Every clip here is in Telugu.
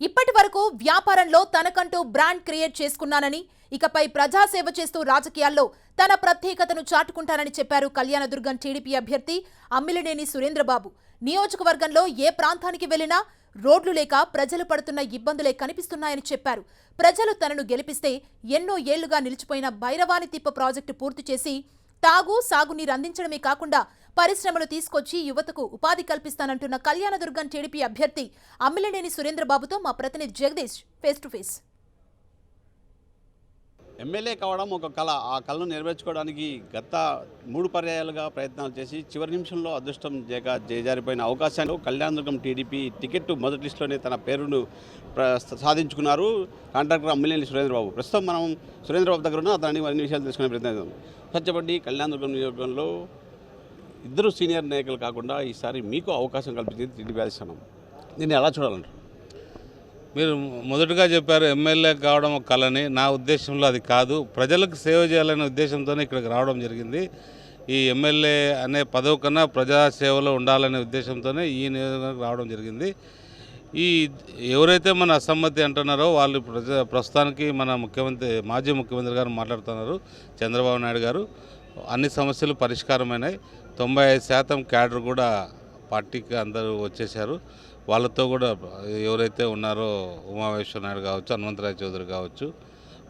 ఇప్పటి వరకు వ్యాపారంలో తనకంటూ బ్రాండ్ క్రియేట్ చేసుకున్నానని, ఇకపై ప్రజాసేవ చేస్తూ రాజకీయాల్లో తన ప్రత్యేకతను చాటుకుంటానని చెప్పారు కళ్యాణదుర్గం టీడీపీ అభ్యర్థి అమ్మిలినేని సురేంద్రబాబు. నియోజకవర్గంలో ఏ ప్రాంతానికి వెళ్లినా రోడ్లు లేక ప్రజలు పడుతున్న ఇబ్బందులే కనిపిస్తున్నాయని చెప్పారు. ప్రజలు తనను గెలిపిస్తే ఎన్నో ఏళ్లుగా నిలిచిపోయిన భైరవానితిప్ప ప్రాజెక్టు పూర్తి చేసి తాగు, సాగునీరు అందించడమే కాకుండా పరిశ్రమలు తీసుకొచ్చి యువతకు ఉపాధి కల్పిస్తానంటున్న కళ్యాణదుర్గం టీడీపీ అభ్యర్థి అమ్మిలినేని సురేంద్రబాబుతో మా ప్రతినిధి Jagadish face to face. MLA కావడం ఒక కళ. ఆ కళను నెరవేర్చుకోవడానికి గత 3 పర్యాయాలుగా ప్రయత్నాలు చేసి చివరి నిమిషంలో అదృష్టం చేజారిపోయిన అవకాశాలు కళ్యాణదుర్గం టీడీపీ టికెట్ మొదటి లిస్టులోనే తన పేరును సాధించుకున్నారు కాంట్రాక్టర్ అమ్మిలినేని సురేంద్రబాబు. ప్రస్తుతం మనం సురేంద్రబాబు దగ్గర ఉన్న అతని మరిన్ని విషయాలు తెలుసుకునే ప్రయత్నం. సత్యపడి కళ్యాణదుర్గం నియోజకవర్గంలో ఇద్దరు సీనియర్ నాయకులు కాకుండా ఈసారి మీకు అవకాశం కల్పించింది టీడీపీ అధిష్టానం. దీన్ని ఎలా చూడాలంటారు? మీరు మొదటగా చెప్పారు ఎమ్మెల్యే కావడం ఒక కళని. నా ఉద్దేశంలో అది కాదు. ప్రజలకు సేవ చేయాలనే ఉద్దేశంతోనే ఇక్కడికి రావడం జరిగింది. ఈ ఎమ్మెల్యే అనే పదవి కన్నా ప్రజాసేవలో ఉండాలనే ఉద్దేశంతోనే ఈ నియోజకవర్గం రావడం జరిగింది. ఈ ఎవరైతే మన అసమ్మతి అంటున్నారో వాళ్ళు ప్రస్తుతానికి మన మాజీ ముఖ్యమంత్రి గారు మాట్లాడుతున్నారు, చంద్రబాబు నాయుడు గారు. అన్ని సమస్యలు పరిష్కారమైనాయి. 95% క్యాడర్ కూడా పార్టీకి అందరూ వచ్చేసారు. వాళ్ళతో కూడా ఎవరైతే ఉన్నారో ఉమామేశ్వర నాయుడు కావచ్చు, హనుమంతరాయ చౌదరి కావచ్చు,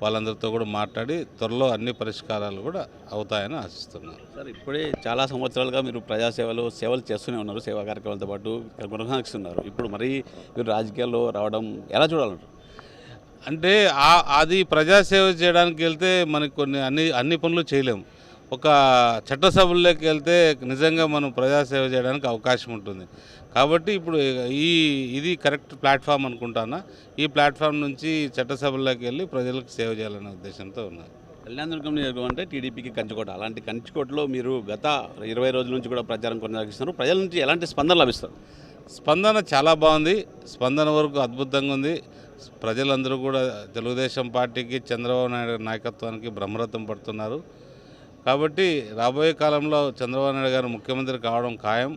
వాళ్ళందరితో కూడా మాట్లాడి త్వరలో అన్ని పరిష్కారాలు కూడా అవుతాయని ఆశిస్తున్నారు. సార్, ఇప్పుడే చాలా సంవత్సరాలుగా మీరు సేవలు చేస్తూనే ఉన్నారు, సేవా కార్యక్రమాలతో పాటు కొనసాగిస్తున్నారు. ఇప్పుడు మరి మీరు రాజకీయాల్లో రావడం ఎలా చూడాలంటారు? అంటే అది ప్రజాసేవ చేయడానికి వెళ్తే మనకు అన్ని పనులు చేయలేము. ఒక చట్టసభల్లోకి వెళ్తే నిజంగా మనం ప్రజాసేవ చేయడానికి అవకాశం ఉంటుంది. కాబట్టి ఇప్పుడు ఇది కరెక్ట్ ప్లాట్ఫామ్ అనుకుంటానా. ఈ ప్లాట్ఫామ్ నుంచి చట్టసభల్లోకి వెళ్ళి ప్రజలకు సేవ చేయాలనే ఉద్దేశంతో ఉన్నారు. కళ్యాణదుర్గం నియోజకవర్గం అంటే టీడీపీకి కంచుకోట. అలాంటి కంచుకోటలో మీరు గత 20 రోజుల నుంచి కూడా ప్రచారం కొనసాగిస్తున్నారు. ప్రజల నుంచి ఎలాంటి స్పందన లభిస్తారు? స్పందన చాలా బాగుంది. స్పందన వరకు అద్భుతంగా ఉంది. ప్రజలందరూ కూడా తెలుగుదేశం పార్టీకి, చంద్రబాబు నాయుడు నాయకత్వానికి బ్రహ్మరథం పడుతున్నారు. కాబట్టి రాబోయే కాలంలో చంద్రబాబు నాయుడు గారు ముఖ్యమంత్రి కావడం ఖాయం.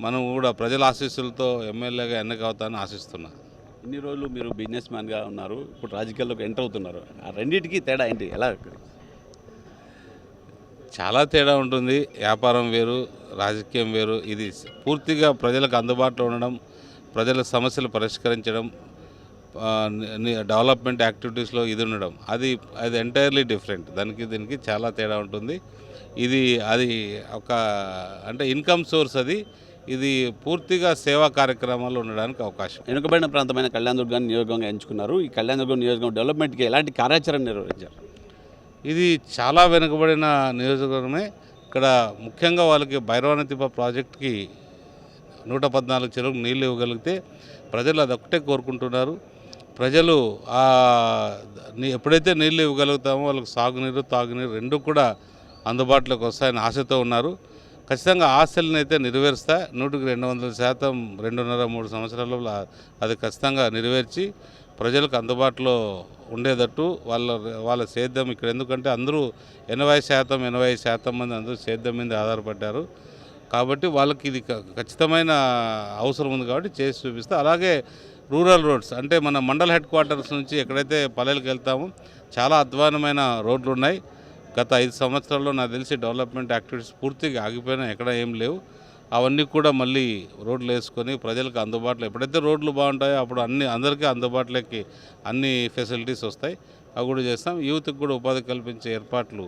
మనం కూడా ప్రజల ఆశీస్సులతో ఎమ్మెల్యేగా ఎన్నికవుతానని ఆశిస్తున్నాను. ఇన్ని రోజులు మీరు బిజినెస్ మ్యాన్గా ఉన్నారు, ఇప్పుడు రాజకీయాల్లోకి ఎంటర్ అవుతున్నారు. ఆ రెండింటికి తేడా ఏంటి? ఎలా? చాలా తేడా ఉంటుంది. వ్యాపారం వేరు, రాజకీయం వేరు. ఇది పూర్తిగా ప్రజలకు అందుబాటులో ఉండడం, ప్రజల సమస్యలు పరిష్కరించడం, డెవలప్మెంట్ యాక్టివిటీస్లో ఇది ఉండడం, అది ఎంటైర్లీ డిఫరెంట్. దీనికి చాలా తేడా ఉంటుంది. అది ఒక అంటే ఇన్కమ్ సోర్స్. ఇది పూర్తిగా సేవా కార్యక్రమాలు ఉండడానికి అవకాశం. వెనుకబడిన ప్రాంతమైన కళ్యాణదుర్గాన్ని నియోజకవర్గంగా ఎంచుకున్నారు. ఈ కళ్యాణదుర్గం నియోజకవర్గం డెవలప్మెంట్కి ఎలాంటి కార్యాచరణ నిర్వహించారు? ఇది చాలా వెనుకబడిన నియోజకవర్గమే. ఇక్కడ ముఖ్యంగా వాళ్ళకి భైరవానితిప్ప ప్రాజెక్ట్కి 114 చెరువులకు నీళ్ళు ఇవ్వగలిగితే ప్రజలు అదొక్కటే కోరుకుంటున్నారు. ప్రజలు ఎప్పుడైతే నీళ్ళు ఇవ్వగలుగుతామో వాళ్ళకి సాగునీరు, తాగునీరు రెండు కూడా అందుబాటులోకి వస్తాయని ఆశతో ఉన్నారు. ఖచ్చితంగా ఆశలను అయితే నెరవేరుస్తా. 100% 2.5-3 సంవత్సరాలలో అది ఖచ్చితంగా నెరవేర్చి ప్రజలకు అందుబాటులో ఉండేటట్టు వాళ్ళ సేద్యం ఇక్కడ, ఎందుకంటే అందరూ 80% మంది అందరూ సేద్యం మీద ఆధారపడ్డారు. కాబట్టి వాళ్ళకి ఇది ఖచ్చితమైన అవసరం ఉంది కాబట్టి చేసి చూపిస్తే. అలాగే రూరల్ రోడ్స్ అంటే మన మండల హెడ్ క్వార్టర్స్ నుంచి ఎక్కడైతే పల్లెలకు వెళ్తామో చాలా అధ్వానమైన రోడ్లు ఉన్నాయి. గత 5 సంవత్సరాల్లో నాకు తెలిసి డెవలప్మెంట్ యాక్టివిటీస్ పూర్తిగా ఆగిపోయినా ఎక్కడ ఏం లేవు. అవన్నీ కూడా మళ్ళీ రోడ్లు వేసుకొని ప్రజలకు అందుబాటులో, ఎప్పుడైతే రోడ్లు బాగుంటాయో అప్పుడు అందరికీ అందుబాటులోకి అన్ని ఫెసిలిటీస్ వస్తాయి. అవి కూడా చేస్తాం. యూత్కి కూడా ఉపాధి కల్పించే ఏర్పాట్లు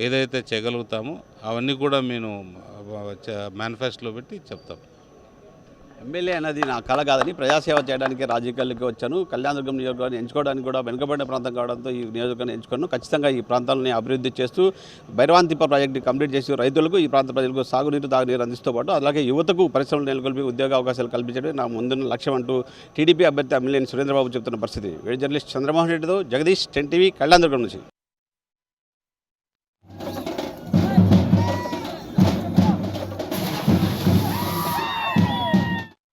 ఏదైతే చేయగలుగుతామో అవన్నీ కూడా మేము మేనిఫెస్టోలో పెట్టి చెప్తాం. ఎమ్మెల్యే అనేది నా కళ కాదని ప్రజాసేవ చేయడానికి రాజకీయాల్లోకి వచ్చాను. కళ్యాణదుర్గం నియోజకవర్గాన్ని ఎంచుకోవడానికి కూడా వెనుకబడిన ప్రాంతం కావడంతో ఈ నియోజకవర్గాన్ని ఎంచుకున్నాను. ఖచ్చితంగా ఈ ప్రాంతాలని అభివృద్ధి చేస్తూ భైరవానితిప్ప ప్రాజెక్టు కంప్లీట్ చేసి రైతులకు, ఈ ప్రాంత ప్రజలకు సాగునీరు, తాగునీరు అందిస్తూ పాటు అలాగే యువతకు పరిశ్రమలు నెలకొల్పి ఉద్యోగ అవకాశాలు కల్పించడం నా ముందున్న లక్ష్యం అంటూ టీడీపీ అభ్యర్థి అమ్మిలినేని సురేంద్రబాబు చెబుతున్న పరిస్థితి. వీడియో జర్నలిస్ట్ చంద్రమోహన్ రెడ్డితో జగదీష్, 10 టీవీ, కళ్యాణదుర్గం నుంచి.